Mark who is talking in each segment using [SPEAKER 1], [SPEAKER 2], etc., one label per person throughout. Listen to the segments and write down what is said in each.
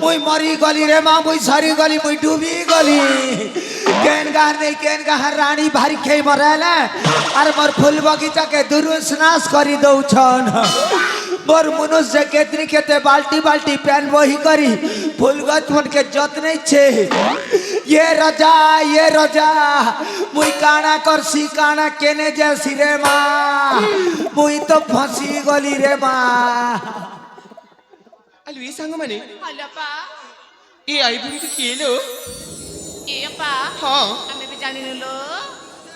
[SPEAKER 1] मुई मरी गली रे माँ मुई सरी गली मुई डूबी गली केन गार नहीं केन गार रानी भारी खेई मरेले अरे मोर फूल बगीचा के दुरुस नाश करी दौछन मोर मनुष्य केतरी केते बाल्टी बाल्टी पैन वही करी फूल गछ मन के जतने छे ये रजा मुई काना करसी काना केने जैसी रे माँ मुई तो फंसी गली रे माँ
[SPEAKER 2] अलवी सांग मने
[SPEAKER 3] हलपा
[SPEAKER 2] ए आई बुरी के केलो
[SPEAKER 3] एपा
[SPEAKER 2] हां
[SPEAKER 3] आमे भी जानि लो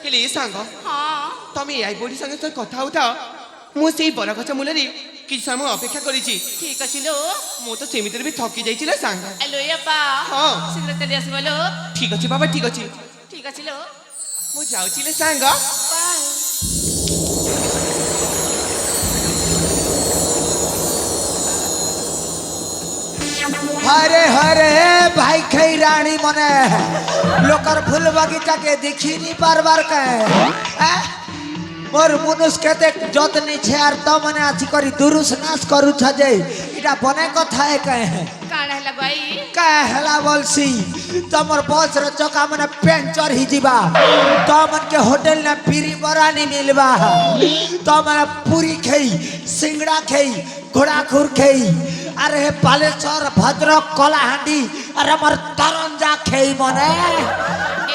[SPEAKER 2] हेले सांग
[SPEAKER 3] हां
[SPEAKER 2] तमे आई बुरी संगे तो कथा होता मु सेई बड़ गछ मूलरे कि समय अपेक्षा करिछि
[SPEAKER 3] ठीक अछि लो
[SPEAKER 2] मु तो सेमितिर भी थकी जाइछि ला सांग
[SPEAKER 3] हेलो एपा
[SPEAKER 2] हां
[SPEAKER 3] शीघ्र चली आसबो लो
[SPEAKER 2] ठीक अछि बाबा ठीक अछि
[SPEAKER 3] ठीक अछि लो
[SPEAKER 2] मु जाउछि ले सांग
[SPEAKER 1] हरे हरे भाई खई रानी मने लोकर फूल बगीचा के देखी नहीं पारबार के मोर मनुष्य केते जतनी छे आर त मने आछि करी दुरुस नाश करू छ जे इटा बने कथा है कहे
[SPEAKER 3] काण हला गई
[SPEAKER 1] कहला बोलसी तमर बस र चका मने पेंचर ही जीवा तमन के होटल ना पीरी बरा नहीं मिलबा तमन पूरी खई सिंगड़ा खई घोड़ा खुर खई अरे बालेश्वर भद्रक कलाहांडी अरे हमर तरंजा खई मने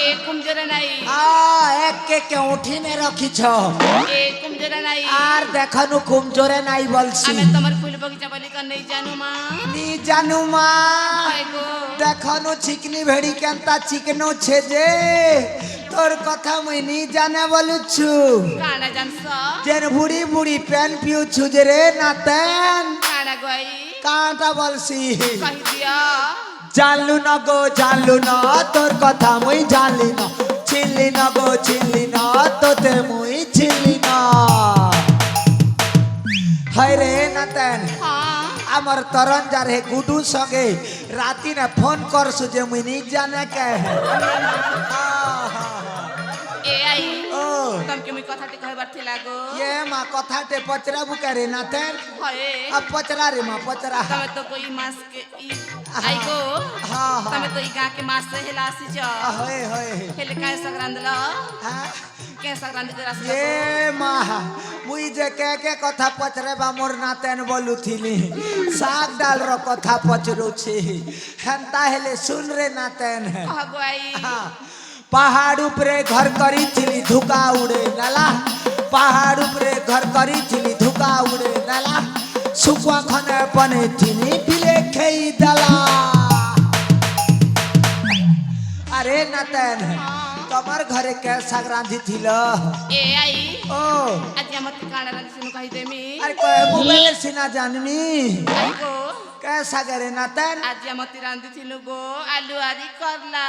[SPEAKER 3] ए कुमजरा नाई
[SPEAKER 1] एक के उठी में रखी छ
[SPEAKER 3] ए कुमजरा नाई
[SPEAKER 1] आर देखनु कुमजोरे नाई बोलसी
[SPEAKER 3] आमे तमर फूल बगीचा वाली का नहीं जानू मां
[SPEAKER 1] नी जानू मां
[SPEAKER 3] आइगो
[SPEAKER 1] देखनु चिकनी भेड़ी केनता चिकनो छे जे तोर कथा मुई नी जाने बोलु छु
[SPEAKER 3] काणा जानस
[SPEAKER 1] जेन बुड़ी बुड़ी पेन पिउ छु जे रे नातन
[SPEAKER 3] काणा गई
[SPEAKER 1] कांटा बोलसी
[SPEAKER 3] कहि दिया
[SPEAKER 1] जानलु न तोर कथा मुई जानली न चिल्ली न गो चिल्ली न तोते मुई चिल्ली न हाय रे नातन
[SPEAKER 3] हां
[SPEAKER 1] आमर तरन जा रे गुडू संगे राती ने फोन करसु जे मुई नी जाने के
[SPEAKER 3] ए आई
[SPEAKER 1] ओ
[SPEAKER 3] तुम के मी कथा टे कहबार थिला गो
[SPEAKER 1] ये मां कथा टे पचरा बुकारे नातन
[SPEAKER 3] हए
[SPEAKER 1] अब पचरा रे मां पचरा
[SPEAKER 3] तमे तो कोई मास के ई आइगो
[SPEAKER 1] हां
[SPEAKER 3] तमे तो ई गा के मास से हेलासी छ
[SPEAKER 1] होय होय
[SPEAKER 3] हेले काय संग्रांद ल
[SPEAKER 1] हां
[SPEAKER 3] के संग्रांद जरा से
[SPEAKER 1] ये मां मुई जे के कथा पचरे बा मोर नातन बोलु थिली साग डाल रो कथा पचरो छी हंता हेले सुन रे नातन
[SPEAKER 3] कह गई
[SPEAKER 1] हां पहाड़ ऊपरे घर करी थिली धुका उड़े नाला पहाड़ ऊपरे घर करी थिली धुका उड़े नाला सुकुआ खने बने थिनी पिले खेई दला अरे नातन तमर घरे के संक्रांति थिल
[SPEAKER 3] ए आई
[SPEAKER 1] ओ
[SPEAKER 3] आज मत काणा रंग सुन कहि देमी
[SPEAKER 1] अरे कोई मोबाइल सिना जानमी
[SPEAKER 3] आइगो
[SPEAKER 1] कैसा करे नातन
[SPEAKER 3] आज मत रांदी थिलु गो आलू आरी करला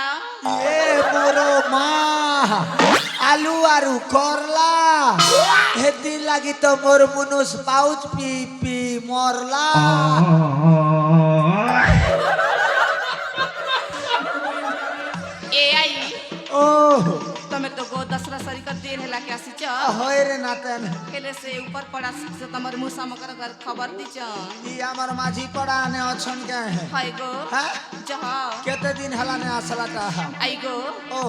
[SPEAKER 1] ये मोरो माँ आलू आरू करला हेती लगी तो मोर मुनुस पाउच पी पी मोरला
[SPEAKER 3] ए आई
[SPEAKER 1] ओ
[SPEAKER 3] तमे तो गो दसरा सरी का दिन हेला के आसी छ
[SPEAKER 1] होय रे नातन
[SPEAKER 3] हेले से ऊपर पड़ा से तमर मुंह समकर घर खबर दी छ
[SPEAKER 1] ई हमर माझी पड़ा ने अछन के है
[SPEAKER 3] हाय गो
[SPEAKER 1] हां
[SPEAKER 3] जह
[SPEAKER 1] केते दिन हला ने असलाटा
[SPEAKER 3] आई गो
[SPEAKER 1] ओ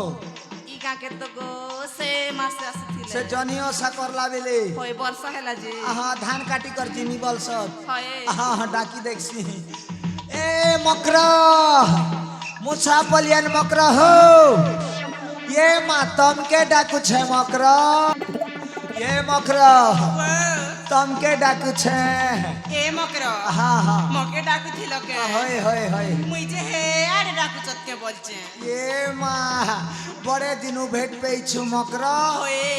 [SPEAKER 3] ई गा के तो गो से मास से आसी थिले
[SPEAKER 1] से जनियो सा करला बेले
[SPEAKER 3] होय वर्षा हेला जी
[SPEAKER 1] हां धान काटी कर जिमी बलसत
[SPEAKER 3] हाय
[SPEAKER 1] हां डाकी देखसी ए मकरा मुसा पलियन मकरा हो ये माँ तम के डाकू छे मकरा ये मकरा तम के डाकू छे
[SPEAKER 4] ए मकरो
[SPEAKER 1] हाँ हाँ
[SPEAKER 4] मके डाकू थिलो के
[SPEAKER 1] होय होय होय
[SPEAKER 4] मुई जे हे आरे डाकू चत के बोलचे
[SPEAKER 1] ये माँ बड़े दिनू भेट पे छु मकरा
[SPEAKER 4] होए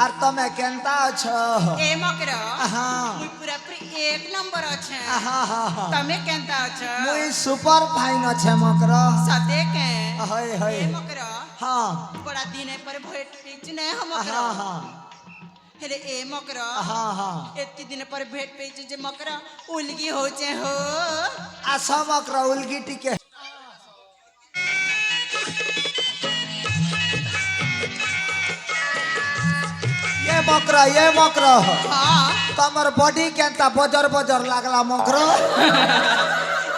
[SPEAKER 1] आर तमे केनता छ
[SPEAKER 4] ए मकरो
[SPEAKER 1] हाँ
[SPEAKER 4] मुई पूरा पूरी एक नंबर अछि
[SPEAKER 1] हाँ हाँ हाँ
[SPEAKER 4] तमे केनता छ
[SPEAKER 1] मुई सुपर फाइन छे मकरा
[SPEAKER 4] सते के
[SPEAKER 1] होय होय
[SPEAKER 4] ए मकरो
[SPEAKER 1] हाँ
[SPEAKER 4] बड़ा दिन पर भेट पेच ने हम मकरो
[SPEAKER 1] हाँ हाँ
[SPEAKER 4] हेले ए मकरो
[SPEAKER 1] हाँ हाँ
[SPEAKER 4] एत्ती दिन पर भेट पेच जे मकरो उलगी हो जे हो
[SPEAKER 1] आ सब मकरा उलगी टिके ये मकरा
[SPEAKER 4] हां
[SPEAKER 1] तमर बॉडी केनता बजर बजर लागला मकरा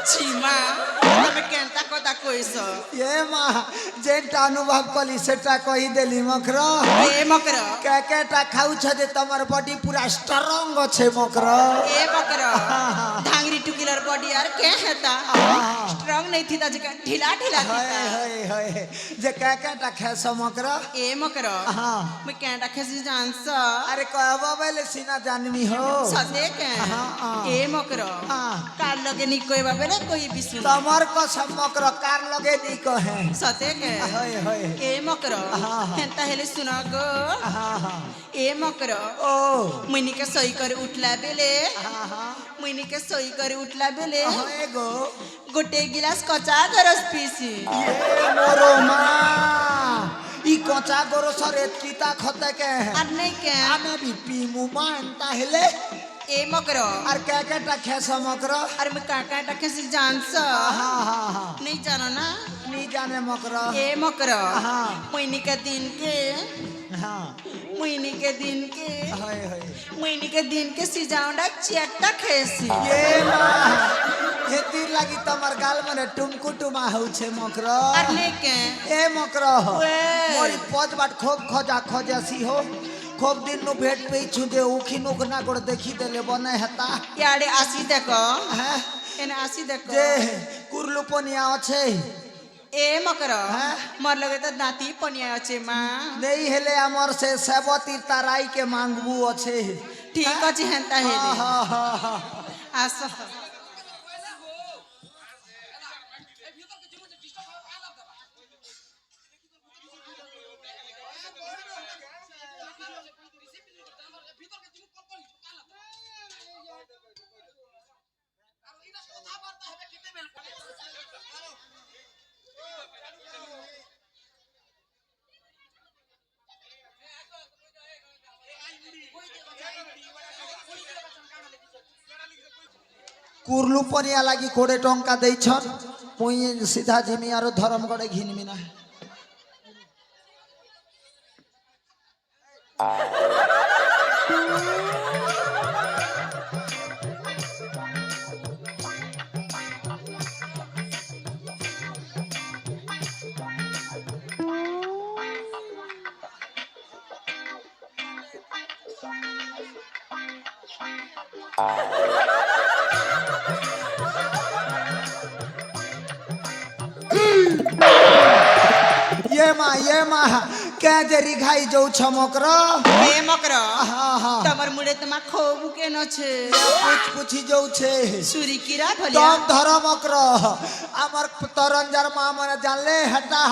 [SPEAKER 4] छिमा तमे केनता कथा कइस
[SPEAKER 1] ये माँ जेटा अनुभव कली सेटा कही देली मकर
[SPEAKER 4] ए मकर
[SPEAKER 1] केटा खाऊ छ जे तमर बॉडी पूरा स्ट्रांग छे मकर
[SPEAKER 4] ए मकर धांगरी टुकिलर बॉडी यार के हेता स्ट्रांग नहीं थी ता जे ढीला ढीला
[SPEAKER 1] हाय
[SPEAKER 4] थी
[SPEAKER 1] हाय हाय जे केटा खेस मकर
[SPEAKER 4] ए मकर
[SPEAKER 1] हाँ
[SPEAKER 4] मैं केनता खेसी जानस
[SPEAKER 1] अरे कहबा बेले सीना जानमी हो
[SPEAKER 4] सदे के ए मकर
[SPEAKER 1] हाँ
[SPEAKER 4] कार लगे नी कोई बाबे कोई विष्णु
[SPEAKER 1] तमर कसम मकर कार लगे नी कहे
[SPEAKER 4] सते के
[SPEAKER 1] हाय हाय
[SPEAKER 4] ए मकर
[SPEAKER 1] हाँ।
[SPEAKER 4] हेंता हेले सुना गो
[SPEAKER 1] हाँ हाँ
[SPEAKER 4] ए मकर
[SPEAKER 1] ओ
[SPEAKER 4] मुनी के सही कर उठला बेले
[SPEAKER 1] हाँ हाँ
[SPEAKER 4] मुनी के सही कर उठला बेले
[SPEAKER 1] हाय गो
[SPEAKER 4] गोटे गिलास कचा गरस पीसी
[SPEAKER 1] ये मोरो माँ ई कचा गोरो सर एतकीता खते के
[SPEAKER 4] আর नहीं के
[SPEAKER 1] आमे भी पीमु मानता hele
[SPEAKER 4] ए मकरो
[SPEAKER 1] और केटा खेस मकर
[SPEAKER 4] और मैं काका टके से जान स
[SPEAKER 1] हाँ हाँ हाँ
[SPEAKER 4] नहीं जानो ना
[SPEAKER 1] नहीं जाने मकर
[SPEAKER 4] ए मकरो
[SPEAKER 1] हाँ।
[SPEAKER 4] मुनी के दिन के
[SPEAKER 1] हाँ
[SPEAKER 4] मुनी के दिन के
[SPEAKER 1] हाय हाय
[SPEAKER 4] मुनी के दिन के सिजाउंडा चेट्टा खेसी
[SPEAKER 1] ये माँ हेती लगी तमर गाल मने टुमकु टुमा हो छे मकर
[SPEAKER 4] और नहीं के
[SPEAKER 1] ए मकर
[SPEAKER 4] वे।
[SPEAKER 1] मोरी पज बाट खूब खजासी हो खूब दिन नु भेट पे छुदे उखी नुक ना गोड़ देखी देले बने हता
[SPEAKER 4] यारे आसी देखो
[SPEAKER 1] हैं
[SPEAKER 4] एने आसी देखो
[SPEAKER 1] जे कुरलु पनिया আছে
[SPEAKER 4] ए मकरो
[SPEAKER 1] हाँ।
[SPEAKER 4] मोर लगे तो दांती पनिया আছে मां
[SPEAKER 1] नहीं हेले हमर से सेवती तराई के मांगबू আছে
[SPEAKER 4] ठीक अछि हेंता हेले
[SPEAKER 1] हाँ हाँ हाँ
[SPEAKER 4] आसो
[SPEAKER 1] कुरलु पनिया लागी कोड़े टंका दे छन मुई सीधा जिमी आरो धर्मगढ़ घिनमी ना ये माँ क्या जरी खाई जाऊ छमकर
[SPEAKER 4] ए मकरो
[SPEAKER 1] हाँ हाँ
[SPEAKER 4] तमर मुड़े तमा खोबु के न छे
[SPEAKER 1] पूछी जाऊ छे
[SPEAKER 4] सुरी किरा भलिया
[SPEAKER 1] तम धर्मकर আমার तरंजर माँ मने जानले हटा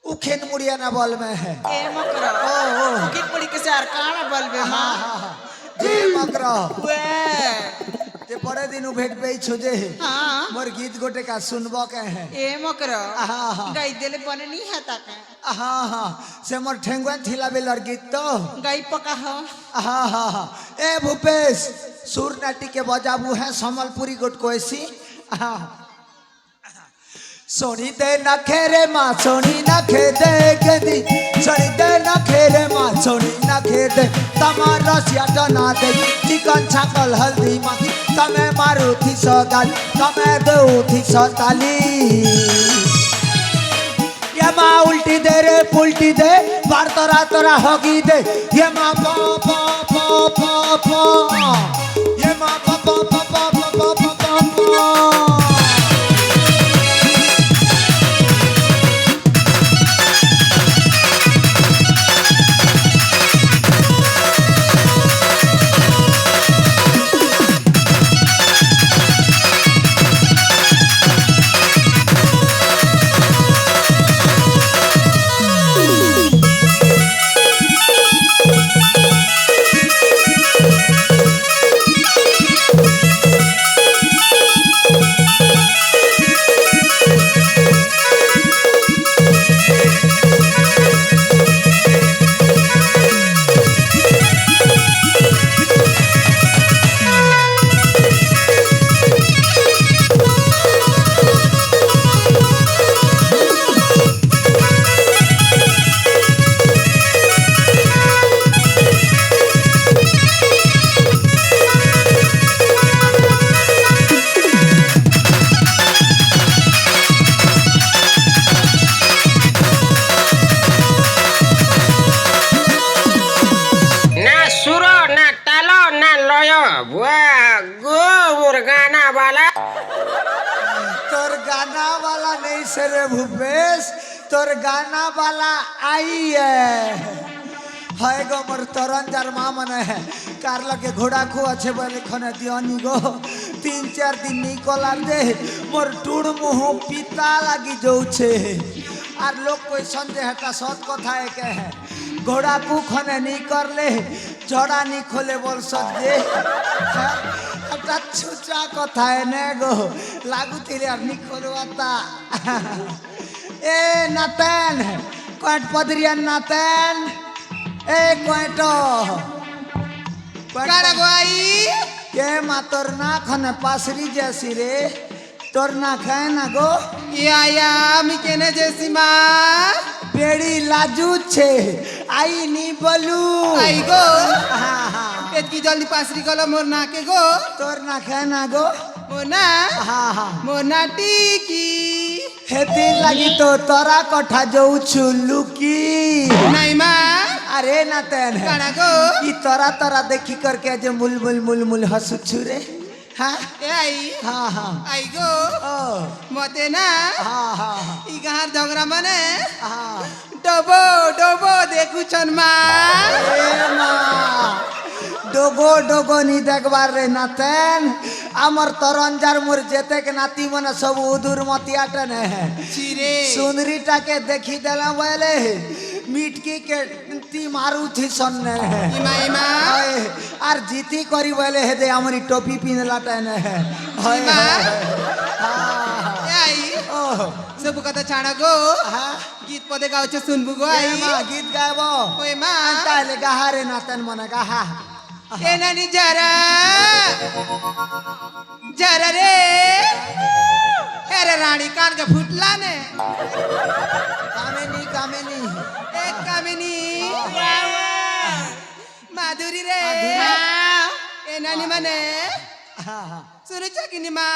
[SPEAKER 1] उखेन मुड़िया ना बल में है
[SPEAKER 4] ए मकरो
[SPEAKER 1] ओ।
[SPEAKER 4] की पड़ी के सार काना बलबे मां
[SPEAKER 1] हाँ हाँ हाँ जे मकर
[SPEAKER 4] वे
[SPEAKER 1] ते बड़े दिन भेट पे छुजे
[SPEAKER 4] हां
[SPEAKER 1] मोर गीत गोटे का सुनबो के है
[SPEAKER 4] ए मकरो
[SPEAKER 1] हाँ हाँ
[SPEAKER 4] गाई देले बने नहीं हाता का
[SPEAKER 1] हाँ हाँ से मोर ठेंगुआ थिला बेलर गीत तो
[SPEAKER 4] गाई पका हो
[SPEAKER 1] हाँ हाँ हाँ ए भूपेश सुर नाटी के बजाबू है समलपुरी गोट को ऐसी हाँ सोनी दे न खेरे माँ सोनी न खेदे गदी सोनी दे न खेरे माँ सोनी न खेदे तमार रसिया डना दे चिकन छाकल हल्दी माखी तमे मारू थी सगाली तमे दो थी सताली ये माँ उल्टी दे रे पुल्टी दे बार तोरा तोरा होगी दे ये माँ पा पा पा पा पा ये माँ पा पा पा पा पा पा पा पा
[SPEAKER 5] गो मोर गाना वाला
[SPEAKER 1] तोर गाना वाला नहीं से रे भूपेश, तोर गाना वाला आई है गो मोर तरंजार माँ मन है कार लगे घोड़ा को अच्छे बोले खने दियानी गो 3-4 दिन निकल दे मोर टूड़ मुँह पिता लगी जाऊे আর লোক কই সন্দেহ এটা সৎ কথা একে হ্যাঁ ঘোড়া কুখনে নি করলে জড়া নি খোলে বল সজ্জে একটা ছুচা কথা এনে গো লাগুতিরে আর নি খোলওয়াতা এ নাতেন কয়ট পদরিয়ান নাতেন এ কয়ট
[SPEAKER 2] কারা গোয়াই
[SPEAKER 1] কে মাতর না খনে পাসরি জেসি রে তোর না খায় না গো
[SPEAKER 2] ইয়া আমি কেনে যেছি মা
[SPEAKER 1] বেড়ি লাজু ছে আই নি বলু
[SPEAKER 2] আই গো এতকি জলদি পাসরি গলো মোর নাকে গো
[SPEAKER 1] তোর না খায় না গো
[SPEAKER 2] মোর না মোর না টিকি
[SPEAKER 1] হেতি লাগি তো তোরা কথা যাউছু লুকি
[SPEAKER 2] নাই মা
[SPEAKER 1] আরে না তেন
[SPEAKER 2] কানা গো
[SPEAKER 1] ই তোরা তোরা দেখি করকে যে মুলমুল হসুছু রে হ্যাঁ
[SPEAKER 2] এই আই গো
[SPEAKER 1] ও
[SPEAKER 2] মতে না
[SPEAKER 1] হ্যাঁ
[SPEAKER 2] ই গাহার ঝগড়া মানে
[SPEAKER 1] হ্যাঁ
[SPEAKER 2] ডবো ডবো দেখুছন মা
[SPEAKER 1] এ মা ডোগো ডোগো নি দেখবার রে নাতেন আমার তরঞ্জার মোর যেতেক নাতি মানে সব উদুর মতিয়াটা নে
[SPEAKER 2] চিরে
[SPEAKER 1] সুন্দরীটাকে দেখি দেলা বলে মিটকি কে তি মারু থি সন্নে
[SPEAKER 2] ইমা ইমা
[SPEAKER 1] আর জিতি করি বলে হেদে আমারি টপি পিনলাটা নে হয়
[SPEAKER 2] মা। এই
[SPEAKER 1] ও
[SPEAKER 2] সব কথা ছাড়া গো
[SPEAKER 1] হ্যাঁ
[SPEAKER 2] গীত পদে গাওছে শুনবু গো আই
[SPEAKER 1] মা গীত গাইব
[SPEAKER 2] ওই মা
[SPEAKER 1] তাহলে গাহারে নাতেন মনে গাহা
[SPEAKER 2] এ নানি যারা যারা রে এরে রানী কান কে ফুটলা নে
[SPEAKER 1] কামেনি
[SPEAKER 2] এক কামিনী মাধুরী রে এ নানি মানে শুনুছ কিনি মা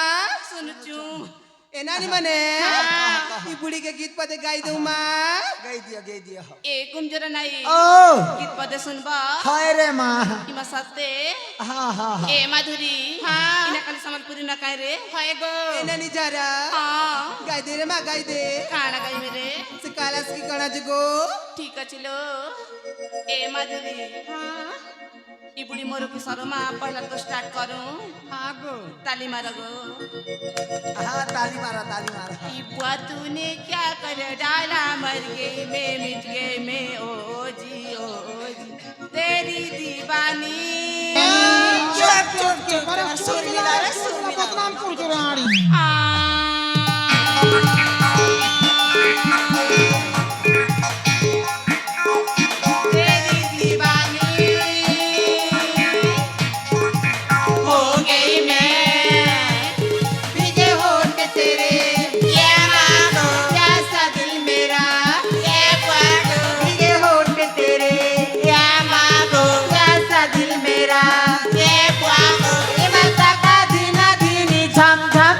[SPEAKER 3] শুনুছু
[SPEAKER 2] এ নানি মানে ই বুড়ি के गीत पदे गाई दऊ মা
[SPEAKER 1] গাই দিও
[SPEAKER 3] এ কুমজরা নাই
[SPEAKER 1] ও
[SPEAKER 3] গীত পদে শুনবা
[SPEAKER 1] হয় রে মা
[SPEAKER 3] ইমা সাথে
[SPEAKER 1] হ্যাঁ
[SPEAKER 3] এ মাধুরী ইনা কালি সম্বলপুরি না কাই রে হয় গো
[SPEAKER 2] এ নানি যারা গাই দে রে মা গাই দে
[SPEAKER 3] কানা গাই মেরে
[SPEAKER 2] সে কালাস কি কণা জগো
[SPEAKER 3] ঠিক আছিল এ মাধুরী ই বুড়ি मोर की शर्मा पहला तो स्टार्ट करूं
[SPEAKER 2] हां गो
[SPEAKER 3] ताली मारो गो
[SPEAKER 1] हाँ ताली मारा
[SPEAKER 3] ई बुआ तूने क्या कर डाला मर गई मैं मिट गई मैं ओ जी तेरी दीवानी तेरी दीवानी हो गई मैं भीगे होठ तेरे ये मांगो कैसा दिल मेरा ये पागो भीगे होठ तेरे ये मांगो कैसा दिल मेरा ये पागो ये मस्ता का धीना धीनी झम झम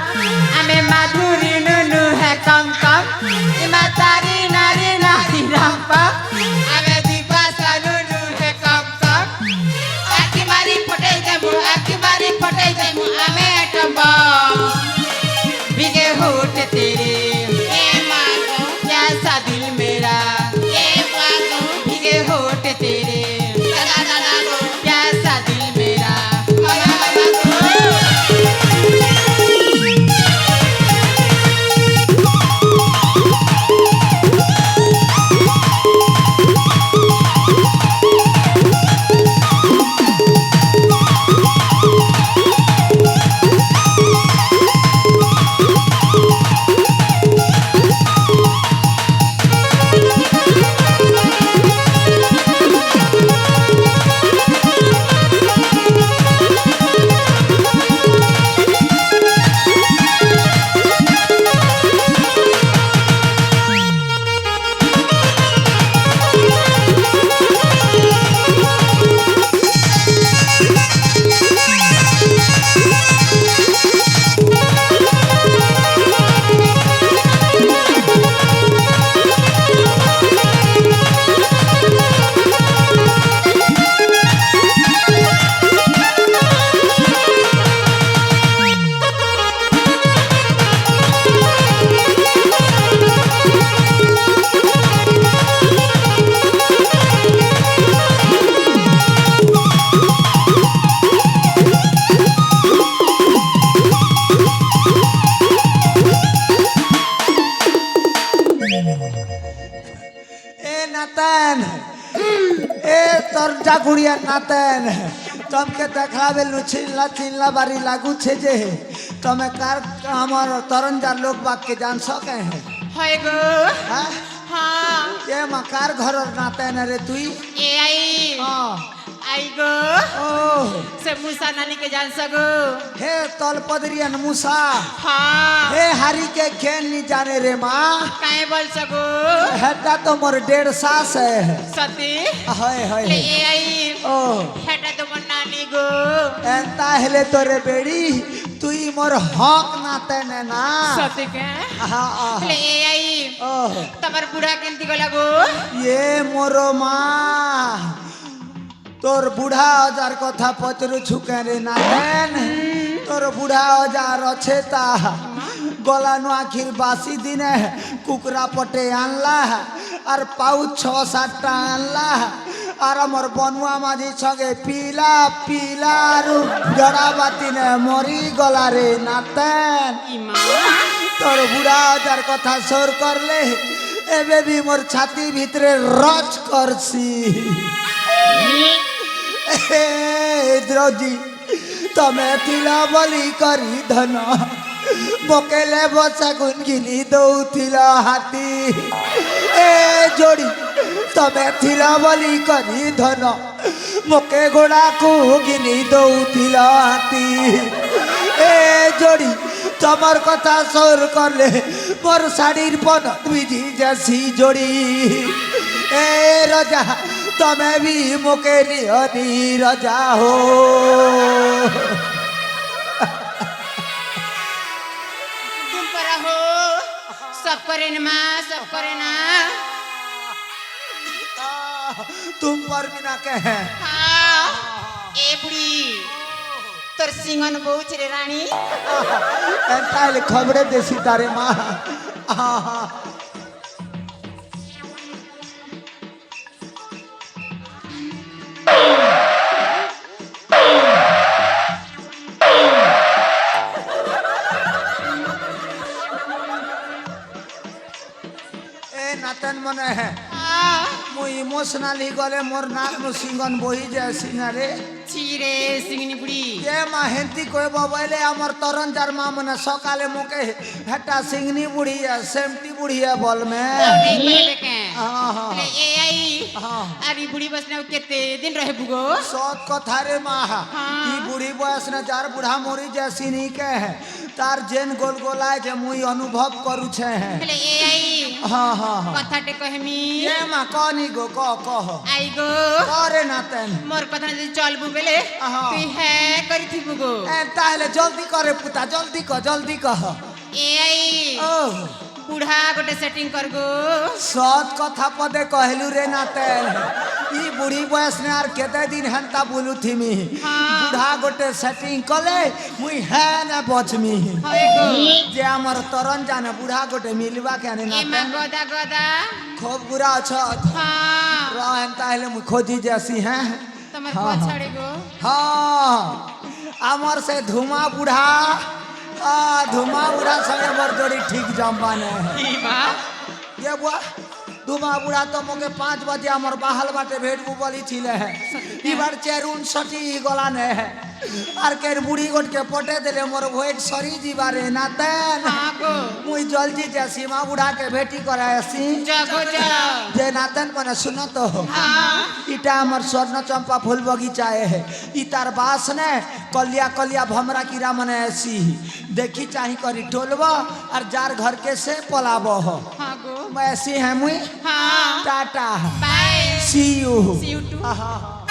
[SPEAKER 1] তরটা গুড়িয়ার নাতেন তমকে দেখলা বেলু চিনলা চিনলা বাড়ি লাগুছে যে তুমি কার আমার তরঞ্জার লোক বাক্যে জান সকে
[SPEAKER 3] হয় গো
[SPEAKER 1] হ্যাঁ
[SPEAKER 3] হ্যাঁ
[SPEAKER 1] এ মা কার ঘরের নাতেন রে তুই
[SPEAKER 3] এ আই আই গো
[SPEAKER 1] ও
[SPEAKER 3] সে মুসা নানি के जान सगो
[SPEAKER 1] হে তলপদরিয়ান মুসা
[SPEAKER 3] हाँ
[SPEAKER 1] হে হারিকে কেন নি জানে রে মা
[SPEAKER 3] काहे बोल सगो
[SPEAKER 1] হেটা তো মোর 1.5 सास है
[SPEAKER 3] सती
[SPEAKER 1] হয় হয়
[SPEAKER 3] ले ए आई
[SPEAKER 1] ও
[SPEAKER 3] हेटा तो मन नानी गो
[SPEAKER 1] এন্তা হেলে তোরে বেড়ি তুই মোর হক নাতেন না
[SPEAKER 3] सती के
[SPEAKER 1] আহা, আহা।
[SPEAKER 3] ले ए आई
[SPEAKER 1] ও
[SPEAKER 3] तमर बुढ़ा केंती गला गो
[SPEAKER 1] ये मोर মা তোর বুড়া অজার কথা পচরু ছুকে রে নাতেন তোর বুড়া অজার আছে তা গলানো আখির বাসি দিনে কুকুরা পটে আনলা আর পাউচ 6-7টা আনলা আর আমার বনুয়া মাঝি সঙ্গে পিলা পিলা রূপ জড়া বাতিনে মরি গলা রে নাতেন
[SPEAKER 3] ইমা
[SPEAKER 1] তোর বুড়া অজার কথা সর করলে এবে বি মোর ছাতি ভিতরে রচ করছি দ্রৌজি তমে তিলা বলি করি ধন বকেলে বসা গুন গিলি দৌথিল হাতি এ যোড়ি তমে থিলা বলি করি ধন মোকে ঘোড়াকু গিনি দৌথিল হাতি এ যোড়ি তোমার কথা সর করলে মোর শাড়ির পন ভিজি যাসি যোড়ি এ রাজা तमे भी मुके निहरी रजा हो
[SPEAKER 3] तुम पर हो सब करे न माँ सब करे ना
[SPEAKER 1] तुम पर बिना कहे
[SPEAKER 3] हाँ ए बुढ़ी तोर सिंगन बहु रे रानी
[SPEAKER 1] एंताइल खबरे देसी तारे माँ नातन मने है मु इमोशनली गले मोर नाक नु सिंगन बोही जासी ना रे
[SPEAKER 3] छिरे सिंगनी बुढ़ी
[SPEAKER 1] के मा हेंती कोई बोले हमर तरंजार मा मने सकाले मुके हेटा सिंगनी बुढ़ी है सेमटी बुढ़ी है बोल में
[SPEAKER 3] नहीं बोले के
[SPEAKER 1] हां हां
[SPEAKER 3] ले ए आई
[SPEAKER 1] हां
[SPEAKER 3] अरे बुढ़ी बस ने केते दिन रहे बुगो
[SPEAKER 1] सत कथा रे मा ई बुढ़ी बयस ने जार बूढ़ा मोरी जैसी नहीं के है तार जेन गोल गोलाय जे मुई अनुभव करू छे
[SPEAKER 3] ले ए आई
[SPEAKER 1] हां हां
[SPEAKER 3] कथा टे कहमी
[SPEAKER 1] ये मा कनी गो कह
[SPEAKER 3] आई गो
[SPEAKER 1] करे नातन
[SPEAKER 3] मोर कथा ने चल बुबेले
[SPEAKER 1] हाँ।
[SPEAKER 3] तू है करी थी बुगो
[SPEAKER 1] ए ताहले जल्दी करे पुता जल्दी कह
[SPEAKER 3] ए आई
[SPEAKER 1] ओ
[SPEAKER 3] बुढ़ा गोटे सेटिंग कर गो
[SPEAKER 1] सत कथा पदे कहलू रे नातेन ई बुढ़ी बयस ने आर केते दिन हंता बोलू थीमी बुढ़ा गोटे सेटिंग कले मुई है न बचमी
[SPEAKER 3] होय गो
[SPEAKER 1] जे हमर तरन जाने बुढ़ा गोटे मिलवा के ने
[SPEAKER 3] ए मा
[SPEAKER 1] नातेन
[SPEAKER 3] गोदा गोदा
[SPEAKER 1] खूब बुरा छ
[SPEAKER 3] हां
[SPEAKER 1] रहन ताहले मुई खोजी जैसी हैं
[SPEAKER 3] तमर
[SPEAKER 1] हाँ,
[SPEAKER 3] को
[SPEAKER 1] हाँ।
[SPEAKER 3] छड़े गो
[SPEAKER 1] हाँ अमर से धुमा बुढ़ा धुमा बुढ़ा संगे मोर जोड़ी ठीक जमबाने
[SPEAKER 3] ई बा
[SPEAKER 1] ये बुआ धुमा बुढ़ा तो मोके 5 बजे हमर बाहल बाटे भेट बोली छिले है ई बार चेरुन सटी गला ने है आर केर बुढ़ी गोट के पटे देले मोर भोज सरी जीवारे नातेन
[SPEAKER 3] हां गो
[SPEAKER 1] मुई जल्दी जे सीमा बुढ़ा के भेटी करायसी
[SPEAKER 3] जगो जा
[SPEAKER 1] जे नातन मने सुनो तो
[SPEAKER 3] हां
[SPEAKER 1] इटा हमर स्वर्ण चंपा फूल बगीचा है ई तार बास ने कलिया कलिया भमरा कीड़ा मने ऐसी देखी चाही करी टोलबो और जार घर के से पलाबो
[SPEAKER 3] हां गो
[SPEAKER 1] मैं ऐसी है मुई
[SPEAKER 3] हां
[SPEAKER 1] tata
[SPEAKER 3] bye
[SPEAKER 1] see you
[SPEAKER 3] see you too
[SPEAKER 1] हाँ